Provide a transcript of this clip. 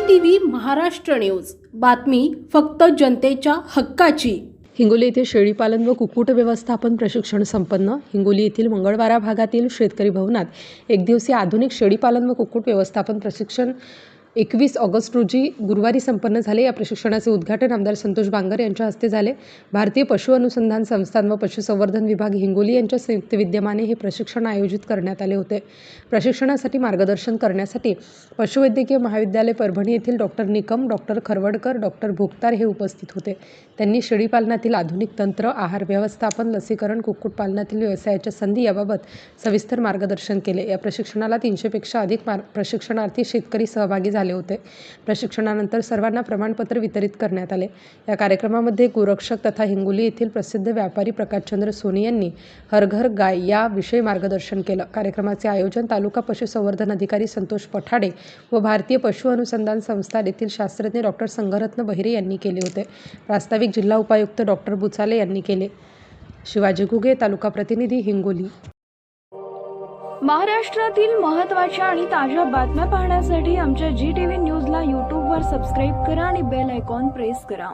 TV Maharashtra news, बातमी फक्त जनतेच्या हक्काची। हिंगोली येथे शेळीपालन व कुक्कुट व्यवस्थापन प्रशिक्षण संपन्न। हिंगोली येथील मंगळवारा भागातील शेतकरी भवनात एकदिवसीय आधुनिक शेळीपालन व कुक्कुट व्यवस्थापन प्रशिक्षण 21 ऑगस्ट रोजी गुरुवारी संपन्न झाले। या प्रशिक्षणाचे उद्घाटन आमदार संतोष बांगर यांच्या हस्ते झाले। भारतीय पशु अनुसंधान संस्थान व पशुसंवर्धन विभाग हिंगोली यांच्या संयुक्त विद्यमाने हे प्रशिक्षण आयोजित करण्यात आले होते। प्रशिक्षणासाठी मार्गदर्शन करण्यासाठी पशुवैद्यकीय महाविद्यालय परभणी येथील डॉक्टर निकम, डॉक्टर खरवडकर, डॉक्टर भोक्तार हे उपस्थित होते। त्यांनी शेळीपालनातील आधुनिक तंत्र, आहार व्यवस्थापन, लसीकरण, कुक्कुटपालनातील व्यवसायाच्या संधी याबाबत सविस्तर मार्गदर्शन केले। या प्रशिक्षणाला 300 पेक्षा अधिक प्रशिक्षणार्थी शेतकरी सहभागी झाले होते। प्रशिक्षणानंतर सर्वांना प्रमाणपत्र वितरित करण्यात आले। या कार्यक्रमामध्ये गोरक्षक तथा हिंगोली येथील प्रसिद्ध व्यापारी प्रकाशचंद्र सोनी यांनी हर घर गाय या विषयी मार्गदर्शन केलं। कार्यक्रमाचे आयोजन तालुका पशुसंवर्धन अधिकारी संतोष पठाडे व भारतीय पशु अनुसंधान संस्थान येथील शास्त्रज्ञ डॉक्टर संघरत्न बहिरे यांनी केले होते। प्रास्ताविक जिल्हा उपायुक्त डॉक्टर बुचाले यांनी केले। शिवाजी घुगे, तालुका प्रतिनिधी, हिंगोली। महाराष्ट्रातील महत्त्वाच्या आणि ताज्या बातम्या पाहण्यासाठी आमच्या जी टीव्ही न्यूजला यूट्यूबवर सबस्क्राईब करा आणि बेल आयकॉन प्रेस करा।